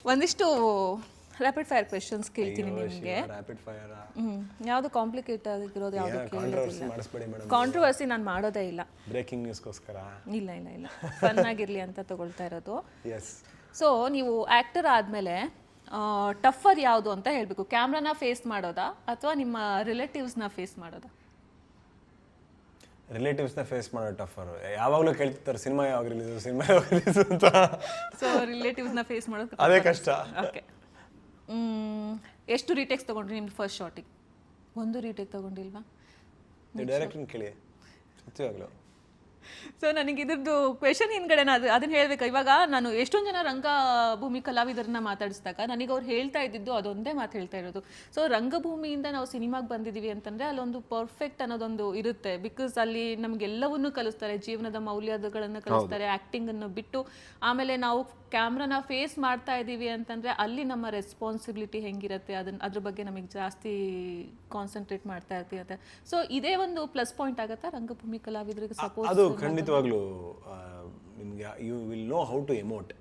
ಒಂದಿಷ್ಟು rapid fire questions ಕೇಳ್ತೀನಿ ನಿಮಗೆ. ರ್ಯಾಪಿಡ್ ಫೈರ್ ಯಾವುದು ಕಾಂಪ್ಲಿಕೇಟ್ ಆಗಿರೋದು ಯಾವುದು ಕಾಂಟ್ರವರ್ಸಿ ಮಾಡಿಸ್ಬೇಡಿ ಮೇಡಮ್. ಕಾಂಟ್ರವರ್ಸಿ ನಾನು ಮಾಡೋದೇ ಇಲ್ಲ. ಬ್ರೇಕಿಂಗ್ ನ್ಯೂಸ್ಗೋಸ್ಕರ ಇಲ್ಲ ಇಲ್ಲ ಇಲ್ಲ ಫನ್ ಆಗಿರಲಿ ಅಂತ ತಗೊಳ್ತಾ ಇರೋದು. ಎಸ್. ಸೊ ನೀವು ಆ್ಯಕ್ಟರ್ ಆದಮೇಲೆ ಟಫರ್ ಯಾವುದು ಅಂತ ಹೇಳಬೇಕು. ಕ್ಯಾಮ್ರಾನ ಫೇಸ್ ಮಾಡೋದಾ ಅಥವಾ ನಿಮ್ಮ ರಿಲೇಟಿವ್ಸ್ನ ಫೇಸ್ ಮಾಡೋದಾ? ರಿಲೇಟಿವ್ಸ್ನ ಫೇಸ್ ಮಾಡೋ ಟಫರ್. ಯಾವಾಗಲೂ ಕೇಳ್ತಿರ್ತಾರೆ ಸಿನಿಮಾ ಯಾವಾಗ ರಿಲೀಸ್ ಅಂತ. ಸೊ ರಿಲೇಟಿವ್ಸ್ನ ಫೇಸ್ ಮಾಡೋದು ಅದೇ ಕಷ್ಟ. ಓಕೆ. ಎಷ್ಟು ರೀಟೇಕ್ಸ್ ತೊಗೊಂಡ್ರಿ ನಿಮ್ದು ಫಸ್ಟ್ ಶಾಟಿಗೆ? ಒಂದು ರೀಟೇಕ್ ತೊಗೊಂಡಿಲ್ವಾ? ಡೈರೆಕ್ಟ್ನ ಕೇಳಿ ಸತ್ಯವಾಗ್ಲೂ. ಸೊ ನನಗೆ ಇದ್ರದ್ದು ಕ್ವೆಶನ್ ಹಿಂದ್ಗಡೆ ಅದನ್ನ ಹೇಳ್ಬೇಕು. ಇವಾಗ ನಾನು ಎಷ್ಟೊಂದು ಜನ ರಂಗಭೂಮಿ ಕಲಾವಿದರನ್ನ ಮಾತಾಡಿಸಿದಾಗ ನನಗೆ ಅವ್ರು ಹೇಳ್ತಾ ಇದ್ದಿದ್ದು ಅದೊಂದೇ ಮಾತು ಹೇಳ್ತಾ ಇರೋದು. ಸೊ ರಂಗಭೂಮಿಯಿಂದ ನಾವು ಸಿನಿಮಾಗೆ ಬಂದಿದ್ದೀವಿ ಅಂತಂದರೆ ಅಲ್ಲೊಂದು ಪರ್ಫೆಕ್ಟ್ ಅನ್ನೋದೊಂದು ಇರುತ್ತೆ. ಬಿಕಾಸ್ ಅಲ್ಲಿ ನಮಗೆಲ್ಲವನ್ನೂ ಕಲಿಸ್ತಾರೆ, ಜೀವನದ ಮೌಲ್ಯಗಳನ್ನು ಕಲಿಸ್ತಾರೆ, ಆ್ಯಕ್ಟಿಂಗನ್ನು ಬಿಟ್ಟು. ಆಮೇಲೆ ನಾವು ಕ್ಯಾಮ್ರಾನ ಫೇಸ್ ಮಾಡ್ತಾ ಇದ್ದೀವಿ ಅಂತಂದರೆ ಅಲ್ಲಿ ನಮ್ಮ ರೆಸ್ಪಾನ್ಸಿಬಿಲಿಟಿ ಹೆಂಗಿರುತ್ತೆ ಅದ್ರ ಬಗ್ಗೆ ನಮಗೆ ಜಾಸ್ತಿ ಕಾನ್ಸಂಟ್ರೇಟ್ ಮಾಡ್ತಾ ಇರ್ತೀವಿ ಅಂತ. ಸೊ ಇದೇ ಒಂದು ಪ್ಲಸ್ ಪಾಯಿಂಟ್ ಆಗುತ್ತಾ ರಂಗಭೂಮಿ ಕಲಾವಿದರಿಗೆ? ಸಪೋಸ್ ಅದು ಖಂಡಿತವಾಗ್ಲೂ ನಿಮ್ಗೆ you will know how to emote.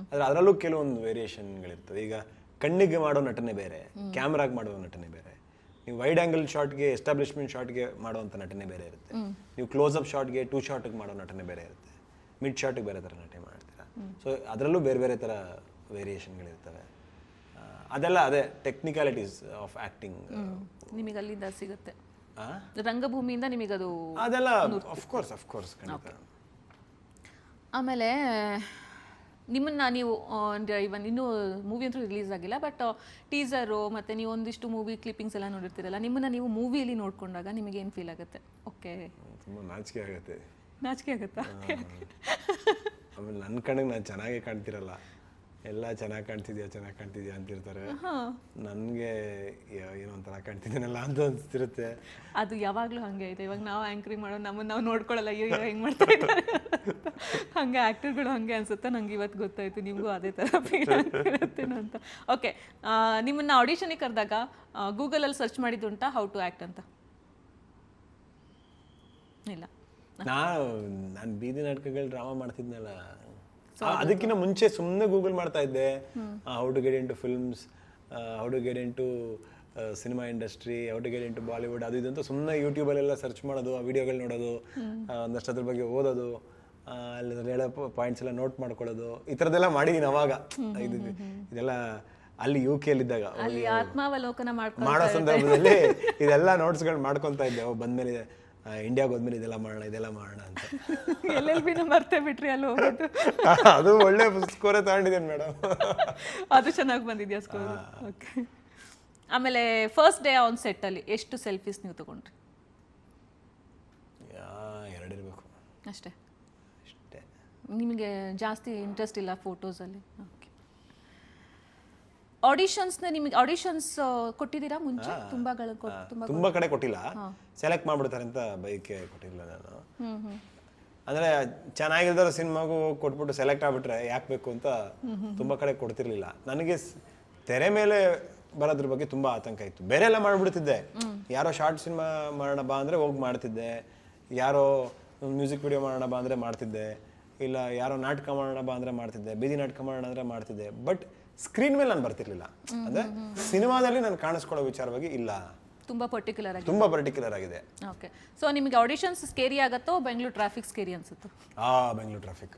ಆದ್ರೆ ಅದರಲ್ಲೂ ಕೆಲವೊಂದು ವೇರಿಯೇಷನ್ಗಳಿರ್ತದೆ. ಈಗ ಕಣ್ಣಿಗೆ ಮಾಡೋ ನಟನೆ ಬೇರೆ, ಕ್ಯಾಮ್ರಾಗೆ ಮಾಡೋ ನಟನೆ ಬೇರೆ. ನೀವು ವೈಡ್ ಆಂಗಲ್ ಶಾಟ್ಗೆ, ಎಸ್ಟಾಬ್ಲಿಷ್ಮೆಂಟ್ ಶಾಟ್ಗೆ ಮಾಡುವಂಥ ನಟನೆ ಬೇರೆ ಇರುತ್ತೆ. ನೀವು ಕ್ಲೋಸ್ ಅಪ್ ಶಾಟ್ಗೆ, 2 ಶಾಟ್ಗೆ ಮಾಡೋ ನಟನೆ ಬೇರೆ ಇರುತ್ತೆ. ಮಿಡ್ ಶಾಟ್ಗೆ ಬೇರೆ ಥರ ನಟನೆ ಮಾಡ್ತೀರಾ. ಸೊ ಅದರಲ್ಲೂ ಬೇರೆ ಬೇರೆ ಥರ ವೇರಿಯೇಷನ್ಗಳಿರ್ತವೆ. ಅದೆಲ್ಲ ಅದೇ ಟೆಕ್ನಿಕಾಲಿಟೀಸ್ ಆಫ್ ಆ್ಯಕ್ಟಿಂಗ್ ನಿಮಗೆ ಅಲ್ಲಿಂದ ಸಿಗುತ್ತೆ, ರಂಗಭೂಮಿಯಿಂದ ನಿಮಗದು ಅದೆಲ್ಲ. ಅಫ್ಕೋರ್ಸ್ ಖಂಡಿತ. ಆಮೇಲೆ ನಿಮ್ಮನ್ನ ನೀವು ಇವನ್ ಇನ್ನೂ ಮೂವಿ ಅಂತೂ ರಿಲೀಸ್ ಆಗಿಲ್ಲ, ಬಟ್ ಟೀಸರು ಮತ್ತು ನೀವು ಒಂದಿಷ್ಟು ಮೂವಿ ಕ್ಲಿಪ್ಪಿಂಗ್ಸ್ ಎಲ್ಲ ನೋಡಿರ್ತೀರಲ್ಲ, ನಿಮ್ಮನ್ನ ನೀವು ಮೂವಿಯಲ್ಲಿ ನೋಡ್ಕೊಂಡಾಗ ನಿಮಗೆ ಏನು ಫೀಲ್ ಆಗುತ್ತೆ? ಓಕೆ, ತುಂಬ ನಾಚಿಕೆ ಆಗುತ್ತೆ. ನಾಚಿಕೆ ಆಗುತ್ತಾ? ಆಮೇಲೆ ನನ್ನ ಕಣ್ಣಿಗೆ ನಾನು ಚೆನ್ನಾಗೇ ಕಾಣ್ತಿರಲ್ಲ. ಎಲ್ಲ ಚೆನ್ನಾಗಿ ಕಾಣ್ತಿದ್ಯಾ ಅಂತಿರ್ತಾರೆ. ನನಗೆ ಏನೋ ಒಂಥರ ಕಾಣ್ತಿದ್ದೀನಲ್ಲ ಅಂತ ಅನಿಸ್ತಿರುತ್ತೆ. ಅದು ಯಾವಾಗಲೂ ಹಾಗೆ ಇದೆ. ಇವಾಗ ನಾವು ಆ್ಯಂಕರಿಂಗ್ ಮಾಡೋ ನಮ್ಮನ್ನು ನಾವು ನೋಡ್ಕೊಳ್ಳಲ್ಲ, ಅಯ್ಯೋ ಹೆಂಗೆ ಮಾಡ್ತಾ ಇದ್ದಾರೆ ಹಾಗೆ ಆ್ಯಕ್ಟರ್ಗಳು ಹಾಗೆ ಅನ್ಸುತ್ತೆ. ನಂಗೆ ಇವತ್ತು ಗೊತ್ತಾಯ್ತು ನಿಮಗೂ ಅದೇ ಥರ ಫೀಲ್ ಇರುತ್ತೇನೋ ಅಂತ. ಓಕೆ, ನಿಮ್ಮನ್ನ ಆಡಿಷನಿಗೆ ಕರೆದಾಗ ಗೂಗಲಲ್ಲಿ ಸರ್ಚ್ ಮಾಡಿದ್ದುಂಟಾ ಹೌ ಟು ಆ್ಯಕ್ಟ್ ಅಂತ? ಇಲ್ಲ, ನಾನು ಬೀದಿ ನಾಟಕಗಳು ಡ್ರಾಮಾ ಮಾಡ್ತಿದ್ನಲ್ಲ, ಅದಕ್ಕಿಂತ ಮುಂಚೆ ಸುಮ್ಮನೆ ಗೂಗಲ್ ಮಾಡ್ತಾ ಇದ್ದೆ. How to get in to films, how to get in to cinema industry, how to get in to Bollywood, ಅದು ಇದಂತ ಸುಮ್ಮನೆ ಯೂಟ್ಯೂಬಲ್ಲೆಲ್ಲ ಸರ್ಚ್ ಮಾಡೋದು, ಆ ವಿಡಿಯೋಗಳು ನೋಡೋದು, ಒಂದಷ್ಟು ಅದ್ರ ಬಗ್ಗೆ ಓದೋದು, ಅಲ್ಲಿ ಹೇಳೋ ಪಾಯಿಂಟ್ಸ್ ಎಲ್ಲ ನೋಟ್ ಮಾಡ್ಕೊಳ್ಳೋದು, ಈ ಥರದ್ದೆಲ್ಲ ಮಾಡಿದ್ದೀನಿ ಅವಾಗ. ಇದೆಲ್ಲ ಅಲ್ಲಿ UK ಯಲ್ಲಿದ್ದಾಗ ಆತ್ಮಾವಲೋಕನ ಮಾಡೋ ಸಂದರ್ಭದಲ್ಲಿ ಇದೆಲ್ಲ ನೋಟ್ಸ್ಗಳು ಮಾಡ್ಕೊತಾ ಇದ್ದೆ. ಬಂದ್ಮೇಲೆ ಇಂಡಿಯಾಗೆ ಹೋದ್ಮೇಲೆ ಇದೆಲ್ಲ ಮಾಡೋಣ ಅಂತ. LLB ಮರ್ತೇ ಬಿಟ್ರಿ ಅಲ್ಲಿ ಹೋಗೋದು. ಅದು ಒಳ್ಳೆ ಸ್ಕೋರೇ ತಗೊಂಡಿದ್ದೇನೆ ಮೇಡಮ್. ಅದು ಚೆನ್ನಾಗಿ ಬಂದಿದ್ಯಾ ಸ್ಕೋರ್? ಓಕೆ. ಆಮೇಲೆ ಫಸ್ಟ್ ಡೇ ಆನ್ ಸೆಟ್ಟಲ್ಲಿ ಎಷ್ಟು ಸೆಲ್ಫೀಸ್ ನೀವು ತಗೊಂಡ್ರಿ? 2 ಇರಬೇಕು ಅಷ್ಟೇ. ನಿಮಗೆ ಜಾಸ್ತಿ ಇಂಟ್ರೆಸ್ಟ್ ಇಲ್ಲ ಫೋಟೋಸಲ್ಲಿ? ಓಕೆ. ಆಡಿಷನ್ಸ್ನ ನಿಮಗೆ ಆಡಿಷನ್ಸ್ ಕೊಟ್ಟಿದ್ದೀರಾ ಮುಂಚೆ? ತುಂಬ ಕಡೆ ಕೊಟ್ಟಿಲ್ಲ, ಸೆಲೆಕ್ಟ್ ಮಾಡ್ಬಿಡ್ತಾರೆ ಅಂತ ಬೈಕೆ ಕೊಟ್ಟಿಲ್ಲ ನಾನು. ಅಂದರೆ ಚೆನ್ನಾಗಿಲ್ದಾರ ಸಿನಿಮಾಗೂ ಕೊಟ್ಬಿಟ್ಟು ಸೆಲೆಕ್ಟ್ ಆಗ್ಬಿಟ್ರೆ ಯಾಕೆ ಬೇಕು ಅಂತ ತುಂಬ ಕಡೆ ಕೊಡ್ತಿರ್ಲಿಲ್ಲ. ನನಗೆ ತೆರೆ ಮೇಲೆ ಬರೋದ್ರ ಬಗ್ಗೆ ತುಂಬ ಆತಂಕ ಇತ್ತು. ಬೇರೆ ಎಲ್ಲ ಮಾಡಿಬಿಡ್ತಿದ್ದೆ. ಯಾರೋ ಶಾರ್ಟ್ ಸಿನಿಮಾ ಮಾಡೋಣ ಬಾ ಅಂದರೆ ಹೋಗಿ ಮಾಡ್ತಿದ್ದೆ, ಯಾರೋ ಮ್ಯೂಸಿಕ್ ವಿಡಿಯೋ ಮಾಡೋಣ ಬಾ ಅಂದರೆ ಮಾಡ್ತಿದ್ದೆ, ಇಲ್ಲ ಯಾರೋ ನಾಟಕ ಮಾಡೋಣ ಬಾ ಅಂದರೆ ಮಾಡ್ತಿದ್ದೆ, ಬೀದಿ ನಾಟಕ ಮಾಡೋಣ ಅಂದರೆ ಮಾಡ್ತಿದ್ದೆ. ಬಟ್ ಸ್ಕ್ರೀನ್ ಮೇಲೆ ನಾನು ಬರ್ತಿರ್ಲಿಲ್ಲ. ಅಂದರೆ ಸಿನಿಮಾದಲ್ಲಿ ನಾನು ಕಾಣಿಸ್ಕೊಳ್ಳೋ ವಿಚಾರವಾಗಿ ಇಲ್ಲ, ತುಂಬಾ ಪರ್ಟಿಕ್ಯುಲರ್ ಆಗಿದೆ. ಓಕೆ. ಸೊ ನಿಮಗೆ ಆಡಿಷನ್ಸ್ ಸ್ಕೇರಿ ಆಗತ್ತೋ ಬೆಂಗಳೂರು ಟ್ರಾಫಿಕ್ ಸ್ಕೇರಿ ಅನ್ಸುತ್ತೋ? Bengaluru traffic.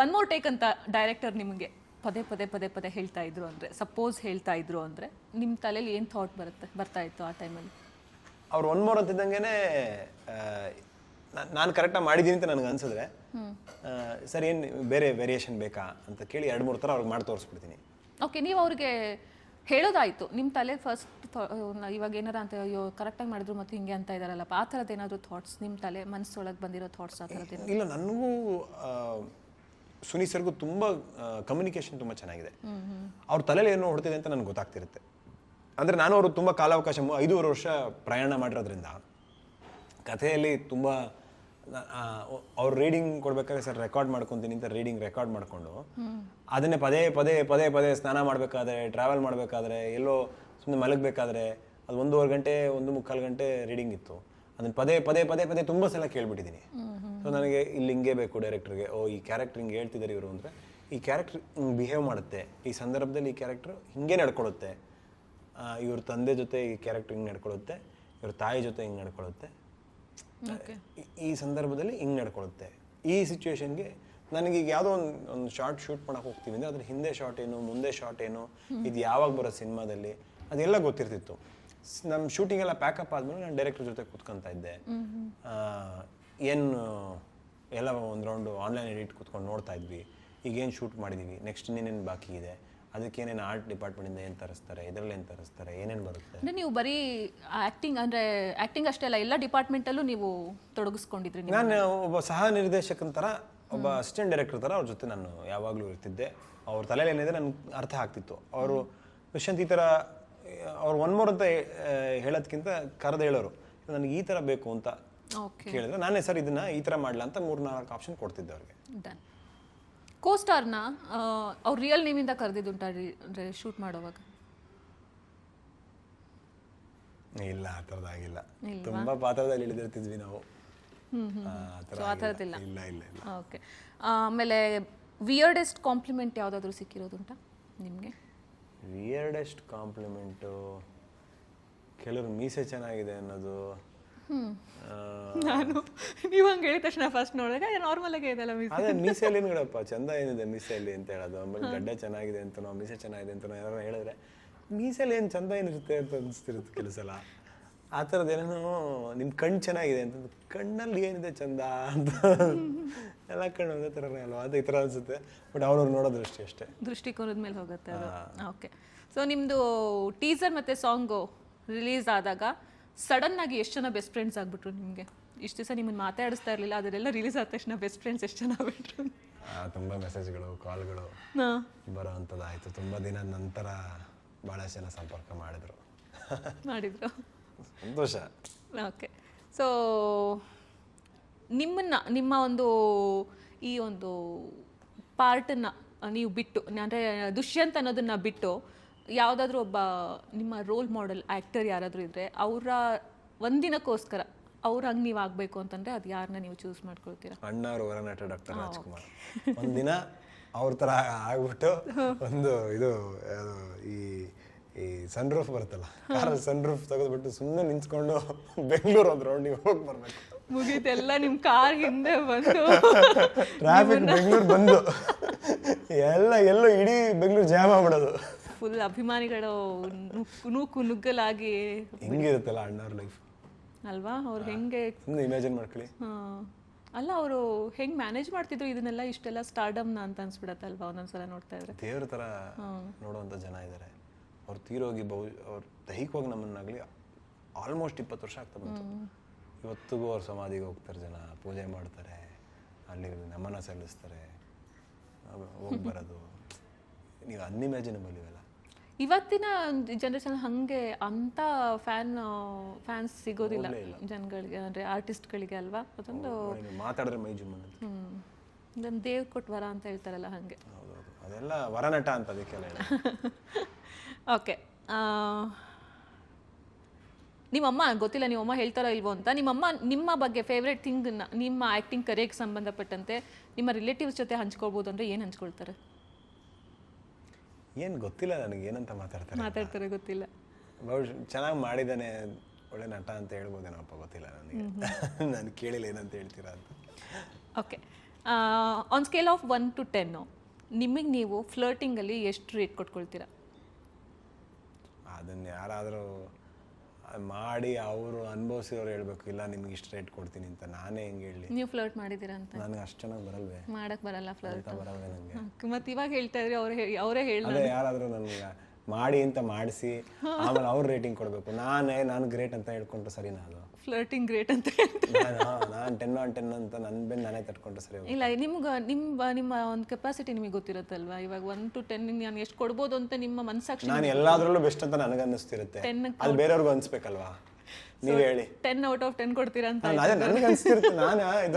One more take ಅಂತ ಡೈರೆಕ್ಟರ್ ನಿಮಗೆ ಪದೇ ಹೇಳ್ತಾ ಇದ್ರು ಅಂದರೆ, ಸಪೋಸ್ ಹೇಳ್ತಾ ಇದ್ರು ಅಂದರೆ ನಿಮ್ಮ ತಲೆಯಲ್ಲಿ ಏನು ಥಾಟ್ ಬರ್ತಾ ಇತ್ತು ಆ ಟೈಮಲ್ಲಿ? ಅವ್ರು ಒನ್ ಮೋರ್ ಅಂತಿದ್ದಂಗೆನೆ ನಾನು ಕರೆಕ್ಟಾಗಿ ಮಾಡಿದ್ದೀನಿ ಅಂತ ನನಗೆ ಅನ್ಸಿದ್ರೆ, ಸರ್ ಏನು ಬೇರೆ ವೇರಿಯೇಷನ್ ಬೇಕಾ ಅಂತ ಕೇಳಿ 2-3 ಥರ ಅವ್ರಿಗೆ ಮಾಡಿ ತೋರಿಸ್ಬಿಡ್ತೀನಿ. ಓಕೆ, ನೀವು ಅವ್ರಿಗೆ ಹೇಳೋದಾಯಿತು ನಿಮ್ಮ ತಲೆ ಫಸ್ಟ್ ಇವಾಗ ಏನಾರ ಅಂತ ಅಯ್ಯೋ ಕರೆಕ್ಟಾಗಿ ಮಾಡಿದ್ರು ಮತ್ತು ಹಿಂಗೆ ಅಂತ ಇದ್ದಾರಲ್ಲಪ್ಪ, ಆ ಥರದ್ದು ಏನಾದರೂ ಥಾಟ್ಸ್ ನಿಮ್ಮ ತಲೆ ಮನಸ್ಸೊಳಗೆ ಬಂದಿರೋ ಥಾಟ್ಸ್ ಆ ಥರದ್ದು? ಇಲ್ಲ, ನನಗೂ ಸುನಿ ಸರ್ಗೂ ತುಂಬ ಕಮ್ಯುನಿಕೇಷನ್ ತುಂಬ ಚೆನ್ನಾಗಿದೆ. ಅವ್ರ ತಲೆಯಲ್ಲಿ ಏನೋ ಹೊಡ್ತಿದೆ ಅಂತ ನನಗೆ ಗೊತ್ತಾಗ್ತಿರುತ್ತೆ. ಅಂದರೆ ನಾನು ಅವರು ತುಂಬ ಕಾಲಾವಕಾಶ 5 ವರ್ಷ ಪ್ರಯಾಣ ಮಾಡಿರೋದ್ರಿಂದ ಕಥೆಯಲ್ಲಿ ತುಂಬ ಅವ್ರು ರೀಡಿಂಗ್ ಕೊಡ್ಬೇಕಾದ್ರೆ ಸರ್ ರೆಕಾರ್ಡ್ ಮಾಡ್ಕೊತೀನಿ ಅಂತ ರೀಡಿಂಗ್ ರೆಕಾರ್ಡ್ ಮಾಡಿಕೊಂಡು ಅದನ್ನೇ ಪದೇ ಸ್ನಾನ ಮಾಡಬೇಕಾದ್ರೆ, ಟ್ರಾವೆಲ್ ಮಾಡಬೇಕಾದ್ರೆ, ಎಲ್ಲೋ ಸುಮ್ಮನೆ ಮಲಗಬೇಕಾದ್ರೆ ಅದು 1.5 ಗಂಟೆ 1.75 ಗಂಟೆ ರೀಡಿಂಗ್ ಇತ್ತು. ಅದನ್ನು ಪದೇ ತುಂಬ ಸಲ ಕೇಳ್ಬಿಟ್ಟಿದ್ದೀನಿ. ಸೊ ನನಗೆ ಇಲ್ಲಿ ಹಿಂಗೆ ಬೇಕು ಡೈರೆಕ್ಟರ್ಗೆ, ಈ ಕ್ಯಾರೆಕ್ಟರ್ ಹಿಂಗೆ ಹೇಳ್ತಿದ್ದಾರೆ ಇವರು ಅಂದರೆ ಈ ಕ್ಯಾರೆಕ್ಟರ್ ಹಿಂಗೆ ಬಿಹೇವ್ ಮಾಡುತ್ತೆ, ಈ ಸಂದರ್ಭದಲ್ಲಿ ಈ ಕ್ಯಾರೆಕ್ಟರ್ ಹಿಂಗೆ ನಡ್ಕೊಳ್ಳುತ್ತೆ, ಇವ್ರ ತಂದೆ ಜೊತೆ ಈ ಕ್ಯಾರೆಕ್ಟರ್ ಹಿಂಗೆ ನಡ್ಕೊಳ್ಳುತ್ತೆ, ಇವ್ರ ತಾಯಿ ಜೊತೆ ಹಿಂಗೆ ನಡ್ಕೊಳ್ಳುತ್ತೆ, ಈ ಸಂದರ್ಭದಲ್ಲಿ ಹಿಂಗೆ ನಡ್ಕೊಳ್ಳುತ್ತೆ. ಈ ಸಿಚುವೇಶನ್ಗೆ ನನಗೆ ಈಗ ಯಾವುದೋ ಒಂದು ಶಾರ್ಟ್ ಶೂಟ್ ಮಾಡೋಕೆ ಹೋಗ್ತೀವಿ ಅಂದರೆ ಅದ್ರ ಹಿಂದೆ ಶಾರ್ಟ್ ಏನು, ಮುಂದೆ ಶಾರ್ಟ್ ಏನು, ಇದು ಯಾವಾಗ ಬರೋ ಸಿನಿಮಾದಲ್ಲಿ ಅದೆಲ್ಲ ಗೊತ್ತಿರ್ತಿತ್ತು. ನಮ್ಮ ಶೂಟಿಂಗ್ ಎಲ್ಲ ಪ್ಯಾಕಪ್ ಆದ್ಮೇಲೆ ನಾನು ಡೈರೆಕ್ಟರ್ ಜೊತೆ ಕೂತ್ಕೊಂತ ಇದ್ದೆ. ಏನು ಎಲ್ಲ ಒಂದು ರೌಂಡು ಆನ್ಲೈನ್ ಎಡಿಟ್ ಕೂತ್ಕೊಂಡು ನೋಡ್ತಾ ಇದ್ವಿ, ಈಗೇನು ಶೂಟ್ ಮಾಡಿದ್ದೀವಿ, ನೆಕ್ಸ್ಟ್ ಇನ್ನೇನೇನು ಬಾಕಿ ಇದೆ, ಅದಕ್ಕೇನೇನು ಆರ್ಟ್ ಡಿಪಾರ್ಟ್ಮೆಂಟಿಂದ ಏನು ತರಿಸ್ತಾರೆ, ಇದರಲ್ಲಿ ಏನು ತರಿಸ್ತಾರೆ, ಏನೇನು ಬರುತ್ತೆ. ಅಂದರೆ ನೀವು ಬರೀ ಆ್ಯಕ್ಟಿಂಗ್ ಅಂದರೆ ಆ್ಯಕ್ಟಿಂಗ್ ಅಷ್ಟೇ ಅಲ್ಲ, ಎಲ್ಲ ಡಿಪಾರ್ಟ್ಮೆಂಟಲ್ಲೂ ನೀವು ತೊಡಗಿಸ್ಕೊಂಡಿದ್ರಿ. ನಾನು ಒಬ್ಬ ಸಹ ನಿರ್ದೇಶಕನ ಥರ, ಒಬ್ಬ ಅಸಿಸ್ಟೆಂಟ್ ಡೈರೆಕ್ಟರ್ ಥರ ಅವ್ರ ಜೊತೆ ನಾನು ಯಾವಾಗಲೂ ಇರ್ತಿದ್ದೆ. ಅವ್ರ ತಲೆಯಲ್ಲಿ ಏನಿದೆ ನನಗೆ ಅರ್ಥ ಆಗ್ತಿತ್ತು. ಅವರು ದುಷ್ಯಂತ್ ಈ ಥರ ಅವ್ರು ಒನ್ ಮೋರ್ ಅಂತ ಹೇಳೋದಕ್ಕಿಂತ ಕರೆದು ಹೇಳೋರು, ನನಗೆ ಈ ಥರ ಬೇಕು ಅಂತ ಕೇಳಿದ್ರೆ ನಾನೇ ಸರ್ ಇದನ್ನ ಈ ಥರ ಮಾಡಲ ಅಂತ 3-4 ಆಪ್ಷನ್ ಕೊಡ್ತಿದ್ದೆ ಅವ್ರಿಗೆ. ಡನ್. ಕೋಸ್ಟಾರ್ನ ಅವ್ರು ರಿಯಲ್ ನೇಮಿಂದ ಕರೆದಿದ್ದುಂಟಾ ಅಂದರೆ ಶೂಟ್ ಮಾಡೋವಾಗ? ಇಲ್ಲ, ಆ ಥರದ್ದಾಗಿಲ್ಲ. ತುಂಬ ಪಾತ್ರದಲ್ಲಿ ಇಳಿದಿರ್ತಿದ್ವಿ ನಾವು. ಆ ಥರದ್ದಿಲ್ಲ. ಇಲ್ಲ ಇಲ್ಲ ಇಲ್ಲ. ಓಕೆ. ಆಮೇಲೆ ವಿಯರ್ಡೆಸ್ಟ್ ಕಾಂಪ್ಲಿಮೆಂಟ್ ಯಾವುದಾದ್ರೂ ಸಿಕ್ಕಿರೋದುಂಟಾ ನಿಮಗೆ? ವಿಯರ್ಡೆಸ್ಟ್ ಕಾಂಪ್ಲಿಮೆಂಟು ಕೆಲವರು ಮೀಸೆ ಚೆನ್ನಾಗಿದೆ ಅನ್ನೋದು. ನಾನು ನೀವು ಹಂಗೆ ಹೇಳಿದ ತಕ್ಷಣ ಫಸ್ಟ್ ನೋಡಿದಾಗ ನಾರ್ಮಲ್ ಆಗಿ ಇದೆಲ್ಲ ಮೀಸೆ. ಅದೇ ಮೀಸೆಯಲ್ಲಿ ಏನ್ಗಳಪ್ಪ ಚಂದ ಏನಿದೆ ಮೀಸೆಯಲ್ಲಿ ಅಂತ ಹೇಳೋದು. ಆಮೇಲೆ ಗಡ್ಡೆ ಚೆನ್ನಾಗಿದೆ ಅಂತನೋ, ಮೀಸೆ ಚೆನ್ನಾಗಿದೆ ಅಂತನೋ ಯಾರು ಹೇಳಿದ್ರೆ ಮೀಸೆಯಲ್ಲಿ ಏನು ಚಂದ ಏನಿರುತ್ತೆ ಅಂತ ಅನಿಸ್ತಿರುತ್ತೆ ಕೆಲವು ಸಲ. ಆ ಥರದ್ದು ಏನೇನೋ ನಿಮ್ಮ ಕಣ್ಣು ಚೆನ್ನಾಗಿದೆ ಅಂತ, ಕಣ್ಣಲ್ಲಿ ಏನಿದೆ ಚಂದ ಅಂತ. ಎಲ್ಲ ಕಣ್ಣು ಒಂದೇ ಥರನೇ ಅಲ್ವಾ, ಅದು ಈ ಥರ ಅನಿಸುತ್ತೆ. ಬಟ್ ಅವ್ರವ್ರು ನೋಡೋ ದೃಷ್ಟಿ ಅಷ್ಟೇ, ದೃಷ್ಟಿಕೋನದ ಮೇಲೆ ಹೋಗುತ್ತೆ ಅದು. ಓಕೆ. ಸೊ ನಿಮ್ಮದು ಟೀಸರ್ ಮತ್ತು ಸಾಂಗು ರಿಲೀಸ್ ಆದಾಗ ಸಡನ್ ಆಗಿ ಎಷ್ಟು ಜನ ಬೆಸ್ಟ್ ಫ್ರೆಂಡ್ಸ್ ಆಗ್ಬಿಟ್ರು ನಿಮಗೆ? ಇಷ್ಟು ದಿವಸ ನಿಮ್ಮನ್ನು ಮಾತಾಡಿಸ್ತಾ ಇರಲಿಲ್ಲ, ಅದೆಲ್ಲ ರಿಲೀಸ್ ಆದ ತಕ್ಷಣ ಬೆಸ್ಟ್ ಫ್ರೆಂಡ್ಸ್ ಎಷ್ಟು ಜನ ಆಗ್ಬಿಟ್ರು? ತುಂಬ ಮೆಸೇಜ್ಗಳು, ಕಾಲ್ಗಳು ಬರೋ ಅಂಥದ್ದಾಯಿತು. ತುಂಬ ದಿನದ ನಂತರ ಭಾಳ ಜನ ಸಂಪರ್ಕ ಮಾಡಿದ್ರು. ಸಂತೋಷ. ಓಕೆ. ಸೊ ನಿಮ್ಮ ಒಂದು ಈ ಒಂದು ಪಾರ್ಟನ್ನು ನೀವು ಬಿಟ್ಟು, ಅಂದರೆ ದುಷ್ಯಂತ್ ಅನ್ನೋದನ್ನ ಬಿಟ್ಟು ಯಾವುದಾದ್ರೂ ಒಬ್ಬ ನಿಮ್ಮ ರೋಲ್ ಮಾಡೆಲ್ ಆ್ಯಕ್ಟರ್ ಯಾರಾದರೂ ಇದ್ದರೆ, ಅವರ ಒಂದಿನಕ್ಕೋಸ್ಕರ ಅವ್ರ ಹಂಗೆ ನೀವು ಆಗಬೇಕು ಅಂತಂದರೆ ಅದು ಯಾರನ್ನ ನೀವು ಚೂಸ್ ಮಾಡ್ಕೊಳ್ತೀರಾ? ಅಣ್ಣವ್ರ ಹೊರನಟ ಡಾಕ್ಟರ್ ರಾಜ್ಕುಮಾರ್. ಒಂದಿನ ಅವ್ರ ಥರ ಆಗ್ಬಿಟ್ಟು ಒಂದು ಇದು ಈ ಸನ್ ರೂಫ್ ಬರುತ್ತಲ್ಲ, ಕಾರಲ್ಲಿ ಸನ್ ರೂಫ್ ತೆಗೆದ್ಬಿಟ್ಟು ಸುಮ್ಮನೆ ನಿಂತ್ಕೊಂಡು ಬೆಂಗಳೂರು ಒಂದು ರೌಂಡಿಗೆ ಹೋಗಿ ಬರ್ಬೇಕು. ಮುಗೀತೆಲ್ಲ ನಿಮ್ಮ ಕಾರ್ ಹಿಂದೆ ಬಂದು ಟ್ರಾಫಿಕ್ ಬೆಂಗಳೂರು ಬಂದು ಎಲ್ಲೋ ಇಡೀ ಬೆಂಗಳೂರು ಜಾಮ್ ಆಗ್ಬಿಡೋದು. ಫುಲ್ ಅಭಿಮಾನಿಗಳು ನುಗ್ಗಲಾಗಿ ಹೆಂಗಿರುತ್ತಲ್ಲ ಅಣ್ಣವ್ರ ಲೈಫ್ ಅಲ್ವಾ? ಅವ್ರು ಹೆಂಗೆ ಇಮ್ಯಾಜಿನ್ ಮಾಡ್ಕೊಳ್ಳಿ. ಅಲ್ಲ, ಅವರು ಹೆಂಗೆ ಮ್ಯಾನೇಜ್ ಮಾಡ್ತಿದ್ರು ಇದನ್ನೆಲ್ಲ, ಇಷ್ಟೆಲ್ಲ ಸ್ಟಾರ್ಡಮ್ನ ಅಂತ ಅನ್ಸ್ಬಿಡತ್ತಲ್ವಾ ಒಂದೊಂದ್ಸಲ ನೋಡ್ತಾ ಇದ್ರೆ. ದೇವ್ರ ಥರ ನೋಡುವಂಥ ಜನ ಇದ್ದಾರೆ. ಅವ್ರು ತೀರೋಗಿ ಅವ್ರು ದೈಹಿಕವಾಗಿ ನಮ್ಮನ್ನಾಗಲಿ ಆಲ್ಮೋಸ್ಟ್ 20 ವರ್ಷ ಆಗ್ತಾ ಬಂತು. ಇವತ್ತಿಗೂ ಅವ್ರ ಸಮಾಧಿಗೆ ಹೋಗ್ತಾರೆ ಜನ, ಪೂಜೆ ಮಾಡ್ತಾರೆ, ಅಲ್ಲಿ ನಮನ ಸಲ್ಲಿಸ್ತಾರೆ, ಹೋಗಿ ಬರೋದು. ನೀವು ಅನ್ಇಮ್ಯಾಜಿನಬಲ್ ಇವೆಲ್ಲ. ಇವತ್ತಿನ ಜನರೇಷನ್ ಹಾಗೆ ಅಂತ ಫ್ಯಾನ್ಸ್ ಸಿಗೋದಿಲ್ಲ ಜನಗಳಿಗೆ, ಅಂದರೆ ಆರ್ಟಿಸ್ಟ್ಗಳಿಗೆ ಅಲ್ವಾ? ಅದೊಂದು ಮಾತಾಡಿದ್ರೆ ಮೈ ಜುಮ್ ಅನ್ನೋದು. ಇದೊಂದು ದೇವ್ರು ಕೊಟ್ಟು ವರ ಅಂತ ಹೇಳ್ತಾರಲ್ಲ ಹಾಗೆ. ಹೌದೌದು, ಅದೆಲ್ಲ ವರನಟ ಅಂತ ಅದಕ್ಕೆಲ್ಲ. ಓಕೆ. ನಿಮ್ಮಮ್ಮ ಗೊತ್ತಿಲ್ಲ ನಿಮ್ಮಮ್ಮ ಹೇಳ್ತಾರೋ ಇಲ್ವೋ ಅಂತ, ನಿಮ್ಮಮ್ಮ ನಿಮ್ಮ ಬಗ್ಗೆ ಫೇವ್ರೆಟ್ ಥಿಂಗ್, ನಿಮ್ಮ ಆ್ಯಕ್ಟಿಂಗ್ ಕರಿಯರ್ಗೆ ಸಂಬಂಧಪಟ್ಟಂತೆ ನಿಮ್ಮ ರಿಲೇಟಿವ್ಸ್ ಜೊತೆ ಹಂಚ್ಕೊಳ್ಬೋದು ಅಂದರೆ ಏನು ಹಂಚ್ಕೊಳ್ತಾರೆ? ಏನು ಗೊತ್ತಿಲ್ಲ ನನಗೆ, ಏನಂತ ಮಾತಾಡ್ತಾರೆ ಗೊತ್ತಿಲ್ಲ. ಬಹುಶಃ ಚೆನ್ನಾಗಿ ಮಾಡಿದ್ದಾನೆ, ಒಳ್ಳೆ ನಟ ಅಂತ ಹೇಳ್ಬೋದೇನಪ್ಪ, ಗೊತ್ತಿಲ್ಲ ನನಗೆ. ನಾನು ಕೇಳಿಲ್ಲ ಏನಂತ ಹೇಳ್ತೀರಾ ಅಂತ. Okay. On scale of 1 to 10 ನಿಮಗೆ ನೀವು ಫ್ಲರ್ಟಿಂಗಲ್ಲಿ ಎಷ್ಟು ರೇಟ್ ಕೊಟ್ಕೊಳ್ತೀರಾ? ಅದನ್ನು ಯಾರಾದರೂ ಮಾಡಿ ಅವರು ಅನುಭವಿಸಿರೋರು ಹೇಳ್ಬೇಕು, ಇಲ್ಲ ನಿಮ್ಗೆ ಇಷ್ಟು ರೇಟ್ ಕೊಡ್ತೀನಿ ಅಂತ. ನಾನೇ ಹೆಂಗೆ ಹೇಳಿ? ನೀವು ಫ್ಲರ್ಟ್ ಮಾಡಿದ್ದೀರಾ ಅಂತ? ನನಗೆ ಅಷ್ಟು ಚೆನ್ನಾಗಿ ಬರಲ್ವೇ, ಮಾಡಕ್ಕೆ ಬರಲ್ಲ ಫ್ಲರ್ಟ್. ಬರಲ್ವೇ ನನಗೆ. ಮತ್ತೆ ಇವಾಗ ಹೇಳ್ತಾ ಇದ್ರಿ, ಅವರೇ ಹೇಳಿ ಯಾರಾದರೂ ನನಗೆ ಮಾಡಿ ಅಂತ ಮಾಡಿಸಿ ಆಮೇಲೆ ಅವ್ರು ರೇಟಿಂಗ್ ಕೊಡಬೇಕು. ನಾನು ಗ್ರೇಟ್ ಅಂತ ಹೇಳ್ಕೊಂಡ್ರೆ ಸರಿನಾ? ಅದು ಫ್ಲರ್ಟಿಂಗ್ ಗ್ರೇಟ್ ಅಂತ ನಾನು 10 on 10 ಅಂತ ನನ್ನ ಬೆನ್ನು ನಾನೇ ತಟ್ಕೊಂಡ್ರೆ ಸರಿ. ಇಲ್ಲ, ನಿಮ್ಮ ಒಂದು ಕೆಪಾಸಿಟಿ ನಿಮಗೆ ಗೊತ್ತಿರುತ್ತಲ್ವಾ? ಇವಾಗ 1 to 10 ನಾನು ಎಷ್ಟು ಕೊಡ್ಬೋದು ಅಂತ ನಿಮ್ಮ ಮನಸ್ಸಾಕ್ಷಿ. ನಾನು ಎಲ್ಲಾದ್ರಲ್ಲೂ ಬೆಸ್ಟ್ ಅಂತ ನನಗೆ ಅನ್ನಿಸ್ತಿರುತ್ತೆ, ಅದು ಬೇರೆಯವ್ರಿಗೂ ಅನ್ಸ್ಬೇಕಲ್ವಾ? ನೀವು ಹೇಳಿ. 10 out of 10 ಕೊಡ್ತೀರಾ ಅಂತ ನನಗೆ ಅನ್ಸ್ತಿರುತ್ತೆ.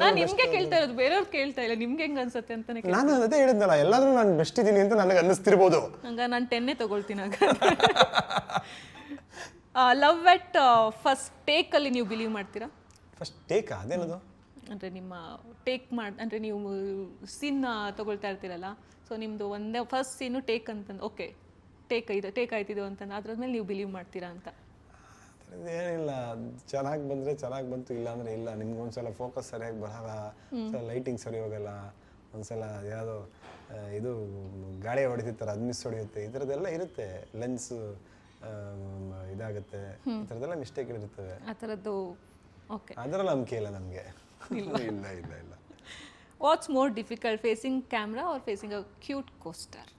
ನಾನು ನಿಮ್ಗೆ ಕೇಳ್ತಾ ಇರೋದು, ಬೇರೆಯವ್ರು ಕೇಳ್ತಾ ಇಲ್ಲ. ನಿಮ್ಗೆ ಹೆಂಗ್ ಅನ್ಸುತ್ತೆ ಅಂತಾನೆ. ನಾನು ಅದೇ ಹೇಳಿದ್ನಲ್ಲ, ಎಲ್ಲಾದ್ರೂ ನಾನು ಬೆಸ್ಟ್ ಇದೀನಿ ಅಂತ ನನಗೆ ಅನ್ನಿಸ್ತಿರ್ಬೋದು. ಹಂಗ ನಾನು 10 ತಗೊಳ್ತೀನಿ. ಲವ್ ಅಟ್ ಫಸ್ಟ್ ಟೇಕ್ ಅಲ್ಲಿ ನೀವು ಬಿಲೀವ್ ಮಾಡ್ತೀರಾ? ಫಸ್ಟ್ ಟೇಕ್ ಅದೇನದು? ಅಂದರೆ ನಿಮ್ಮ ಟೇಕ್ ಅಂದರೆ ನೀವು ಸೀನ್ ತಗೊಳ್ತಾ ಇರ್ತೀರಲ್ಲ, ಸೊ ನಿಮ್ಮದು ಒಂದೇ ಫಸ್ಟ್ ಸೀನು ಟೇಕ್ ಅಂತಂದು ಓಕೆ ಟೇಕ್ ಆಯ್ತಿದ್ದು ಅಂತಂದು ಅದ್ರದ್ಮೇಲೆ ನೀವು ಬಿಲೀವ್ ಮಾಡ್ತೀರಾ ಅಂತ? ಏನಿಲ್ಲ, ಚೆನ್ನಾಗಿ ಬಂದರೆ ಚೆನ್ನಾಗಿ ಬಂತು, ಇಲ್ಲ ಅಂದರೆ ಇಲ್ಲ. ನಿಮ್ಗೆ ಒಂದ್ಸಲ ಫೋಕಸ್ ಸರಿಯಾಗಿ ಬರಲ್ಲ, ಲೈಟಿಂಗ್ ಸರಿ ಹೋಗಲ್ಲ, ಒಂದ್ಸಲ ಯಾವುದೋ ಇದು ಗಾಳಿ ಹೊಡಿತಿರ್ತಾರೆ ಅದು ಮಿಸ್ ಹೊಡೆಯುತ್ತೆ, ಈ ಥರದ್ದೆಲ್ಲ ಇರುತ್ತೆ. ಲೆನ್ಸ್ ಇದಾಗುತ್ತೆ, ಈ ಥರದ್ದೆಲ್ಲ ಮಿಸ್ಟೇಕ್ಗಳಿರ್ತವೆ. ಆ ಥರದ್ದು ಓಕೆ, ಅದರಲ್ಲಿ ನಂಬಿಕೆ ಇಲ್ಲ ನಮಗೆ. ಇಲ್ಲ ಇಲ್ಲ ಇಲ್ಲ ಇಲ್ಲ. What's more difficult, facing camera are facing a cute coaster?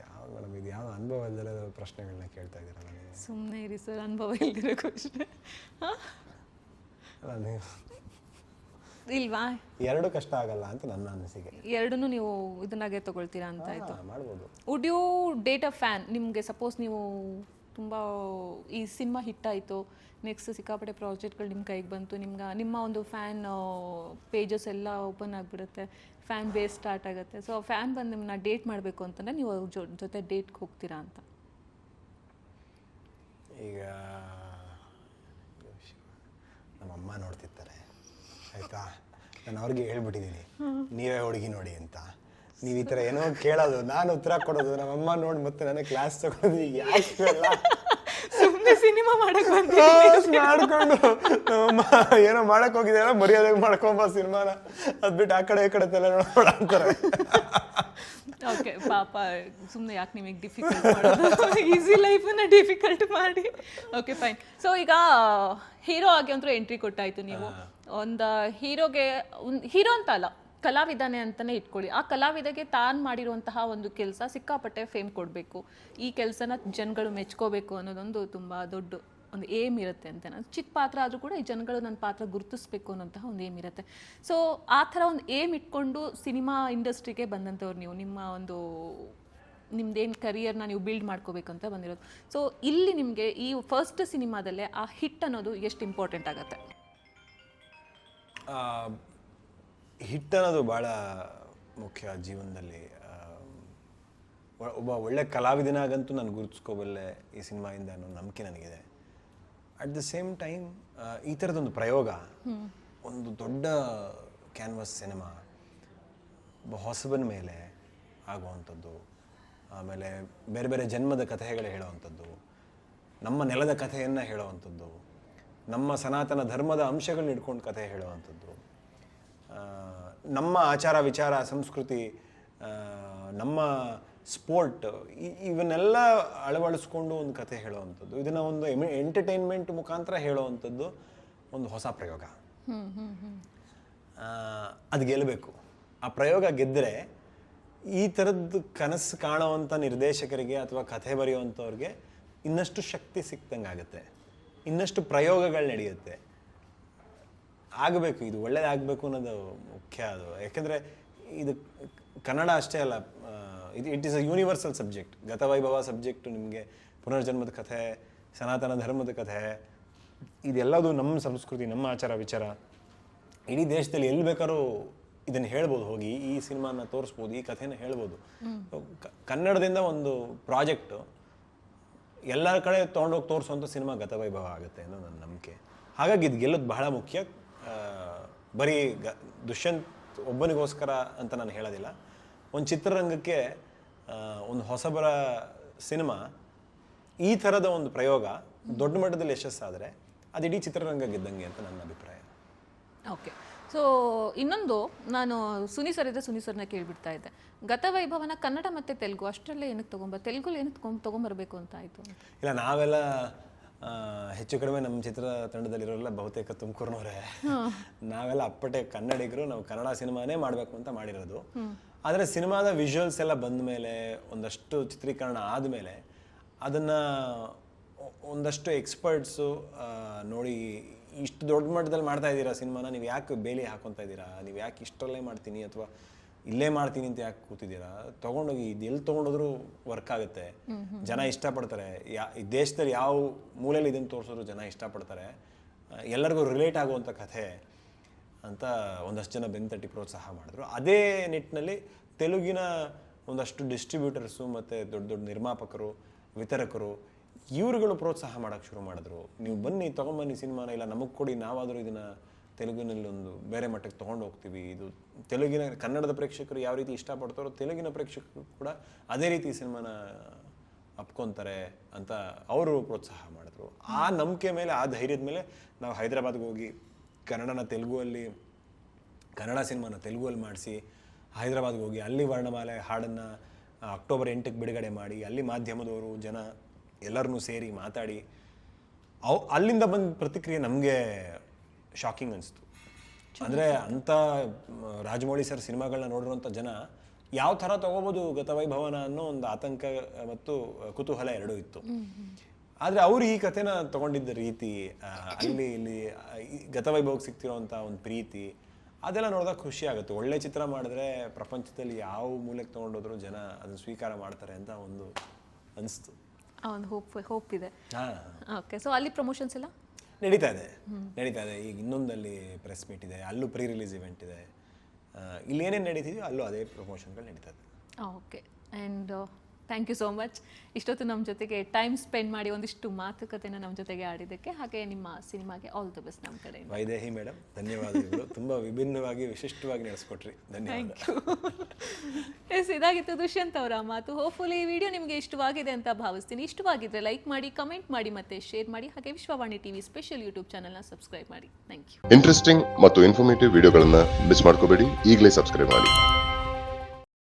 ಯಾವ್ದು ಮೇಡಮ್, ಇದು ಯಾವ ಅನುಭವ ಇಲ್ಲದೆ ಪ್ರಶ್ನೆಗಳನ್ನ ಕೇಳ್ತಾ ಇದ್ದೀರಾ ನನಗೆ? ಸುಮ್ಮನೆ ಇರಿ ಸರ್, ಅನುಭವ ಇಲ್ದಿರೋ ಕ್ವಶನ್ ಇಲ್ವಾ? ಎರಡು ಕಷ್ಟ ಆಗಲ್ಲ ಅಂತ ನನ್ನ ಅನಿಸಿಕೆ. ಎರಡನ್ನೂ ನೀವು ಇದನ್ನಾಗೆ ತಗೊಳ್ತೀರಾ ಅಂತ ಆಯ್ತು. ಮಾಡ್ಬೋದು. Would you date a fan? ನಿಮಗೆ ಸಪೋಸ್ ನೀವು ತುಂಬ ಈ ಸಿನಿಮಾ ಹಿಟ್ ಆಯಿತು, ನೆಕ್ಸ್ಟ್ ಸಿಕ್ಕಾಪಟ್ಟೆ ಪ್ರಾಜೆಕ್ಟ್ಗಳು ನಿಮ್ಮ ಕೈಗೆ ಬಂತು, ನಿಮ್ಮ ಒಂದು ಫ್ಯಾನ್ ಪೇಜಸ್ ಎಲ್ಲ ಓಪನ್ ಆಗಿಬಿಡುತ್ತೆ, ಫ್ಯಾನ್ ಬೇಸ್ ಸ್ಟಾರ್ಟ್ ಆಗುತ್ತೆ. ಸೊ ಫ್ಯಾನ್ ಬಂದು ನಿಮ್ಮನ್ನ ಡೇಟ್ ಮಾಡಬೇಕು ಅಂತಂದರೆ ನೀವು ಜೊತೆ ಡೇಟ್ಗೆ ಹೋಗ್ತೀರಾ ಅಂತ? ಈಗ ನಮ್ಮಮ್ಮ ನೋಡ್ತಿರ್ತಾರೆ ಆಯಿತಾ, ನಾನು ಅವ್ರಿಗೆ ಹೇಳ್ಬಿಟ್ಟಿದ್ದೀನಿ ನೀವೇ ಹುಡುಗಿ ನೋಡಿ ಅಂತ. ನೀವು ಈ ಥರ ಏನೋ ಕೇಳೋದು, ನಾನು ಉತ್ತರ ಕೊಡೋದು, ನಮ್ಮಮ್ಮ ನೋಡಿ ಮತ್ತೆ ನನಗೆ ಕ್ಲಾಸ್ ತಗೊಳ್ಳೋದು, ಯಾಕೆ ಸುಮ್ಮನೆ ಸಿನಿಮಾ ಮಾಡಕ್ಕೆ ಮಾಡ್ಕೊಂಡು ನಮ್ಮಮ್ಮ ಏನೋ ಮಾಡಕ್ ಹೋಗಿದ್ದಾರ ಮರ್ಯಾದೆಗೆ ಮಾಡ್ಕೊಂಬ ಸಿನಿಮಾನ, ಅದ್ಬಿಟ್ಟು ಆ ಕಡೆ ಈ ಕಡೆ ತಲೆ ನೋಡೋಣ ಅಂತಾರೆ. ಓಕೆ ಪಾಪ, ಸುಮ್ಮನೆ ಯಾಕೆ ನಿಮಗೆ ಡಿಫಿಕಲ್ಟ್ ಮಾಡೋದು, ಈಸಿ ಲೈಫನ್ನ ಡಿಫಿಕಲ್ಟ್ ಮಾಡಿ. Okay fine. ಸೊ ಈಗ ಹೀರೋ ಆಗಿ ಅಂತೂ ಎಂಟ್ರಿ ಕೊಟ್ಟಾಯ್ತು ನೀವು. ಒಂದು ಹೀರೋ ಅಂತ ಅಲ್ಲ, ಕಲಾವಿದನೇ ಅಂತಲೇ ಇಟ್ಕೊಳ್ಳಿ. ಆ ಕಲಾವಿದಗೆ ತಾನು ಮಾಡಿರುವಂತಹ ಒಂದು ಕೆಲಸ ಸಿಕ್ಕಾಪಟ್ಟೆ ಫೇಮ್ ಕೊಡಬೇಕು, ಈ ಕೆಲಸನ ಜನಗಳು ಮೆಚ್ಕೋಬೇಕು ಅನ್ನೋದೊಂದು ತುಂಬ ದೊಡ್ಡ ಒಂದು ಏಮ್ ಇರುತ್ತೆ ಅಂತ. ನಾನು ಚಿಕ್ಕ ಪಾತ್ರ ಆದರೂ ಕೂಡ ಈ ಜನಗಳು ನನ್ನ ಪಾತ್ರ ಗುರುತಿಸ್ಬೇಕು ಅನ್ನೋಂತಹ ಒಂದು ಏಮ್ ಇರುತ್ತೆ. ಸೊ ಆ ಥರ ಒಂದು ಏಮ್ ಇಟ್ಕೊಂಡು ಸಿನಿಮಾ ಇಂಡಸ್ಟ್ರಿಗೆ ಬಂದಂಥವ್ರು ನೀವು, ನಿಮ್ಮದೇನು ಕರಿಯರ್ನ ನೀವು ಬಿಲ್ಡ್ ಮಾಡ್ಕೋಬೇಕು ಅಂತ ಬಂದಿರೋದು. ಸೊ ಇಲ್ಲಿ ನಿಮಗೆ ಈ ಫಸ್ಟ್ ಸಿನಿಮಾದಲ್ಲೇ ಆ ಹಿಟ್ ಅನ್ನೋದು ಎಷ್ಟು ಇಂಪಾರ್ಟೆಂಟ್ ಆಗುತ್ತೆ? ಹಿಟ್ ಅನ್ನೋದು ಭಾಳ ಮುಖ್ಯ ಜೀವನದಲ್ಲಿ. ಒಬ್ಬ ಒಳ್ಳೆ ಕಲಾವಿದನಾಗಂತೂ ನಾನು ಗುರುತಿಸ್ಕೋಬಲ್ಲೆ ಈ ಸಿನಿಮಾಯಿಂದ ಅನ್ನೋ ನಂಬಿಕೆ ನನಗಿದೆ. ಅಟ್ ದ ಸೇಮ್ ಟೈಮ್ ಈ ಥರದೊಂದು ಪ್ರಯೋಗ, ಒಂದು ದೊಡ್ಡ ಕ್ಯಾನ್ವಾಸ್ ಸಿನಿಮಾ, ಒಬ್ಬ ಹೊಸಬನ ಮೇಲೆ ಆಗುವಂಥದ್ದು, ಆಮೇಲೆ ಬೇರೆ ಬೇರೆ ಜನ್ಮದ ಕಥೆಗಳು ಹೇಳೋವಂಥದ್ದು, ನಮ್ಮ ನೆಲದ ಕಥೆಯನ್ನು ಹೇಳೋವಂಥದ್ದು, ನಮ್ಮ ಸನಾತನ ಧರ್ಮದ ಅಂಶಗಳನ್ನ ಇಟ್ಕೊಂಡು ಕಥೆ ಹೇಳುವಂಥದ್ದು, ನಮ್ಮ ಆಚಾರ ವಿಚಾರ ಸಂಸ್ಕೃತಿ, ನಮ್ಮ ಸ್ಪೋರ್ಟ್, ಇವನ್ನೆಲ್ಲ ಅಳವಡಿಸ್ಕೊಂಡು ಒಂದು ಕಥೆ ಹೇಳುವಂಥದ್ದು, ಇದನ್ನು ಒಂದು ಎಂಟರ್ಟೈನ್ಮೆಂಟ್ ಮುಖಾಂತರ ಹೇಳುವಂಥದ್ದು ಒಂದು ಹೊಸ ಪ್ರಯೋಗ. ಅದು ಗೆಲ್ಲಬೇಕು. ಆ ಪ್ರಯೋಗ ಗೆದ್ದರೆ ಈ ಥರದ್ದು ಕನಸು ಕಾಣುವಂಥ ನಿರ್ದೇಶಕರಿಗೆ ಅಥವಾ ಕಥೆ ಬರೆಯುವಂಥವ್ರಿಗೆ ಇನ್ನಷ್ಟು ಶಕ್ತಿ ಸಿಕ್ತಂಗೆ ಆಗುತ್ತೆ, ಇನ್ನಷ್ಟು ಪ್ರಯೋಗಗಳು ನಡೆಯುತ್ತೆ. ಆಗಬೇಕು, ಇದು ಒಳ್ಳೇದಾಗಬೇಕು ಅನ್ನೋದು ಮುಖ್ಯ. ಅದು ಯಾಕೆಂದರೆ ಇದು ಕನ್ನಡ ಅಷ್ಟೇ ಅಲ್ಲ, it is a universal subject. ಗತವೈಭವ ಸಬ್ಜೆಕ್ಟು ನಿಮಗೆ ಪುನರ್ಜನ್ಮದ ಕಥೆ, ಸನಾತನ ಧರ್ಮದ ಕಥೆ, ಇದೆಲ್ಲದು ನಮ್ಮ ಸಂಸ್ಕೃತಿ, ನಮ್ಮ ಆಚಾರ ವಿಚಾರ. ಇಡೀ ದೇಶದಲ್ಲಿ ಎಲ್ಲಿ ಬೇಕಾದ್ರೂ ಇದನ್ನು ಹೇಳ್ಬೋದು, ಹೋಗಿ ಈ ಸಿನಿಮಾನ ತೋರಿಸ್ಬೋದು, ಈ ಕಥೆನ ಹೇಳ್ಬೋದು. ಕನ್ನಡದಿಂದ ಒಂದು ಪ್ರಾಜೆಕ್ಟು ಎಲ್ಲ ಕಡೆ ತೊಗೊಂಡೋಗಿ ತೋರಿಸುವಂಥ ಸಿನಿಮಾ ಗತವೈಭವ ಆಗುತ್ತೆ ಅನ್ನೋ ನನ್ನ ನಂಬಿಕೆ. ಹಾಗಾಗಿ ಇದು ಗೆಲ್ಲೋದು ಬಹಳ ಮುಖ್ಯ. ಬರೀ ದುಷ್ಯಂತ್ ಒಬ್ಬನಿಗೋಸ್ಕರ ಅಂತ ನಾನು ಹೇಳೋದಿಲ್ಲ. ಒಂದು ಚಿತ್ರರಂಗಕ್ಕೆ ಒಂದು ಹೊಸಬರ ಸಿನಿಮಾ ಈ ಥರದ ಒಂದು ಪ್ರಯೋಗ ದೊಡ್ಡ ಮಟ್ಟದಲ್ಲಿ ಯಶಸ್ಸಾದರೆ ಅದು ಇಡೀ ಚಿತ್ರರಂಗ ಗೆದ್ದಂಗೆ ಅಂತ ನನ್ನ ಅಭಿಪ್ರಾಯ. ಓಕೆ. ಸೊ ಇನ್ನೊಂದು, ನಾನು ಸುನಿ ಸರ್ನ ಕೇಳಿಬಿಡ್ತಾ ಇದ್ದೆ, ಗತವೈಭವನ ಕನ್ನಡ ಮತ್ತು ತೆಲುಗು ಅಷ್ಟರಲ್ಲೇ ಏನಕ್ಕೆ ತೆಲುಗಲ್ಲಿ ಏನಕ್ಕೆ ತೊಗೊಂಬರ್ಬೇಕು ಅಂತ ಆಯಿತು? ಇಲ್ಲ, ನಾವೆಲ್ಲ ಹೆಚ್ಚು ಕಡಿಮೆ ನಮ್ಮ ಚಿತ್ರ ತಂಡದಲ್ಲಿರೋರೆಲ್ಲ ಬಹುತೇಕ ತುಮಕೂರಿನವರೇ. ನಾವೆಲ್ಲ ಅಪ್ಪಟೆ ಕನ್ನಡಿಗರು, ನಾವು ಕನ್ನಡ ಸಿನಿಮಾನೇ ಮಾಡಬೇಕು ಅಂತ ಮಾಡಿರೋದು. ಆದರೆ ಸಿನಿಮಾದ ವಿಜುವಲ್ಸ್ ಎಲ್ಲ ಬಂದ ಮೇಲೆ, ಒಂದಷ್ಟು ಚಿತ್ರೀಕರಣ ಆದಮೇಲೆ ಅದನ್ನು ಒಂದಷ್ಟು ಎಕ್ಸ್ಪರ್ಟ್ಸು ನೋಡಿ, ಇಷ್ಟು ದೊಡ್ಡ ಮಟ್ಟದಲ್ಲಿ ಮಾಡ್ತಾ ಇದ್ದೀರಾ ಸಿನಿಮಾನ, ನೀವು ಯಾಕೆ ಬೇಲಿ ಹಾಕೊತಾ ಇದ್ದೀರಾ, ನೀವು ಯಾಕೆ ಇಷ್ಟರಲ್ಲೇ ಮಾಡ್ತೀನಿ ಅಥವಾ ಇಲ್ಲೇ ಮಾಡ್ತೀನಿ ಅಂತ ಯಾಕೆ ಕೂತಿದ್ದೀರಾ, ತೊಗೊಂಡೋಗಿ ಇದು ಎಲ್ಲಿ ತೊಗೊಂಡೋದ್ರೂ ವರ್ಕ್ ಆಗುತ್ತೆ, ಜನ ಇಷ್ಟಪಡ್ತಾರೆ, ಈ ದೇಶದಲ್ಲಿ ಯಾವ ಮೂಲೆಯಲ್ಲಿ ಇದನ್ನು ತೋರಿಸೋರು ಜನ ಇಷ್ಟಪಡ್ತಾರೆ, ಎಲ್ಲರಿಗೂ ರಿಲೇಟ್ ಆಗುವಂಥ ಕಥೆ ಅಂತ ಒಂದಷ್ಟು ಜನ ಬೆಂತಟ್ಟಿ ಪ್ರೋತ್ಸಾಹ ಮಾಡಿದ್ರು. ಅದೇ ನಿಟ್ಟಿನಲ್ಲಿ ತೆಲುಗಿನ ಒಂದಷ್ಟು ಡಿಸ್ಟ್ರಿಬ್ಯೂಟರ್ಸು ಮತ್ತು ದೊಡ್ಡ ದೊಡ್ಡ ನಿರ್ಮಾಪಕರು, ವಿತರಕರು, ಇವ್ರುಗಳು ಪ್ರೋತ್ಸಾಹ ಮಾಡೋಕ್ಕೆ ಶುರು ಮಾಡಿದ್ರು. ನೀವು ಬನ್ನಿ, ತೊಗೊಂಬನ್ನಿ ಸಿನಿಮಾನ, ಇಲ್ಲ ನಮಗೆ ಕೊಡಿ, ನಾವಾದರೂ ಇದನ್ನು ತೆಲುಗಿನಲ್ಲಿ ಒಂದು ಬೇರೆ ಮಟ್ಟಕ್ಕೆ ತೊಗೊಂಡು ಹೋಗ್ತೀವಿ. ಇದು ತೆಲುಗಿನ ಕನ್ನಡದ ಪ್ರೇಕ್ಷಕರು ಯಾವ ರೀತಿ ಇಷ್ಟಪಡ್ತಾರೋ ತೆಲುಗಿನ ಪ್ರೇಕ್ಷಕರು ಕೂಡ ಅದೇ ರೀತಿ ಸಿನಿಮಾನ ಅಪ್ಕೊತಾರೆ ಅಂತ ಅವರು ಪ್ರೋತ್ಸಾಹ ಮಾಡಿದ್ರು. ಆ ನಂಬಿಕೆ ಮೇಲೆ, ಆ ಧೈರ್ಯದ ಮೇಲೆ ನಾವು ಹೈದರಾಬಾದ್ಗೆ ಹೋಗಿ ಕನ್ನಡ ಸಿನಿಮಾನ ತೆಲುಗುವಲ್ಲಿ ಮಾಡಿಸಿ ಹೈದರಾಬಾದ್ಗೆ ಹೋಗಿ ಅಲ್ಲಿ ವರ್ಣಮಾಲೆ ಹಾಡನ್ನು ಅಕ್ಟೋಬರ್ 8ಕ್ಕೆ ಬಿಡುಗಡೆ ಮಾಡಿ ಅಲ್ಲಿ ಮಾಧ್ಯಮದವರು ಜನ ಎಲ್ಲರನ್ನೂ ಸೇರಿ ಮಾತಾಡಿ ಅಲ್ಲಿಂದ ಬಂದ ಪ್ರತಿಕ್ರಿಯೆ ನಮಗೆ ಶಾಕಿಂಗ್ ಅನಿಸ್ತು. ಅಂದರೆ ಅಂಥ ರಾಜಮೌಳಿ ಸರ್ ಸಿನಿಮಾಗಳನ್ನ ನೋಡಿರುವಂಥ ಜನ ಯಾವ ಥರ ತಗೋಬೋದು ಗತವೈಭವನ ಅನ್ನೋ ಒಂದು ಆತಂಕ ಮತ್ತು ಕುತೂಹಲ ಎರಡೂ ಇತ್ತು. ಆದರೆ ಅವರು ಈ ಕಥೆನ ತಗೊಂಡಿದ್ದ ರೀತಿ, ಇಲ್ಲಿ ಗತವೈಭವಕ್ಕೆ ಸಿಗ್ತಿರೋವಂಥ ಒಂದು ಪ್ರೀತಿ, ಅದೆಲ್ಲ ನೋಡಿದಾಗ ಖುಷಿ ಆಗುತ್ತೆ. ಒಳ್ಳೆ ಚಿತ್ರ ಮಾಡಿದ್ರೆ ಪ್ರಪಂಚದಲ್ಲಿ ಯಾವ ಮೂಲೆಗೆ ತೊಗೊಂಡೋದ್ರು ಜನ ಅದನ್ನು ಸ್ವೀಕಾರ ಮಾಡ್ತಾರೆ ಅಂತ ಒಂದು ಅನಿಸ್ತು. ಒಂದು ಹೋಪ್ ಇದೆ. ಓಕೆ, ಸೊ ಅಲ್ಲಿ ಪ್ರಮೋಷನ್ಸ್ ಎಲ್ಲ ನಡೀತಾ ಇದೆ. ಈಗ ಇನ್ನೊಂದಲ್ಲಿ ಪ್ರೆಸ್ ಮೀಟ್ ಇದೆ, ಅಲ್ಲೂ ಪ್ರೀ ರಿಲೀಸ್ ಇವೆಂಟ್ ಇದೆ. ಇಲ್ಲಿ ಏನೇನು ನಡೀತಿದೆಯೋ ಅಲ್ಲೂ ಅದೇ ಪ್ರಮೋಷನ್ಗಳು ನಡೀತಾ ಇದೆ. Okay, and thank you so much ಇಷ್ಟೊತ್ತು ನಮ್ಮ ಜೊತೆಗೆ ಟೈಮ್ ಸ್ಪೆಂಡ್ ಮಾಡಿ ಒಂದಿಷ್ಟು ಮಾತುಕತೆನ ನಮ್ಮ ಜೊತೆಗೆ ಆಡಿದ್ದಕ್ಕೆ. ಹಾಗೆ ನಿಮ್ಮ ಸಿನಿಮಾಗೆ ಆಲ್ ದಿ ಬೆಸ್ಟ್ ನಮ್ಮ ಕಡೆ. ವೈದೇಹಿ ಮೇಡಮ್, ಧನ್ಯವಾದಗಳು. ತುಂಬ ವಿಭಿನ್ನವಾಗಿ ವಿಶಿಷ್ಟವಾಗಿ ನಡೆಸ್ಕೊಟ್ರಿ, ಧನ್ಯವಾದ. ಎಸ್, ಇದಾಗಿತ್ತು ದುಷ್ಯಂತ್ ಅವರ ಮಾತು. ಹೋಪ್ಫುಲಿ ಈ ವಿಡಿಯೋ ನಿಮಗೆ ಇಷ್ಟವಾಗಿದೆ ಅಂತ ಭಾವಿಸ್ತೀನಿ. ಇಷ್ಟವಾಗಿದ್ದರೆ ಲೈಕ್ ಮಾಡಿ, ಕಮೆಂಟ್ ಮಾಡಿ, ಮತ್ತೆ ಶೇರ್ ಮಾಡಿ. ಹಾಗೆ ವಿಶ್ವವಾಣಿ ಟಿವಿ ಸ್ಪೆಷಲ್ ಯೂಟ್ಯೂಬ್ ಚಾನಲ್ನ ಸಬ್ಸ್ಕ್ರೈಬ್ ಮಾಡಿ. Thank you. ಇಂಟ್ರೆಸ್ಟಿಂಗ್ ಮತ್ತು ಇನ್ಫಾರ್ಮೇಟಿವ್ ವಿಡಿಯೋಗಳನ್ನು ಮಿಸ್ ಮಾಡ್ಕೋಬೇಡಿ. ಈಗಲೇ ಸಬ್ಸ್ಕ್ರೈಬ್ ಮಾಡಿ.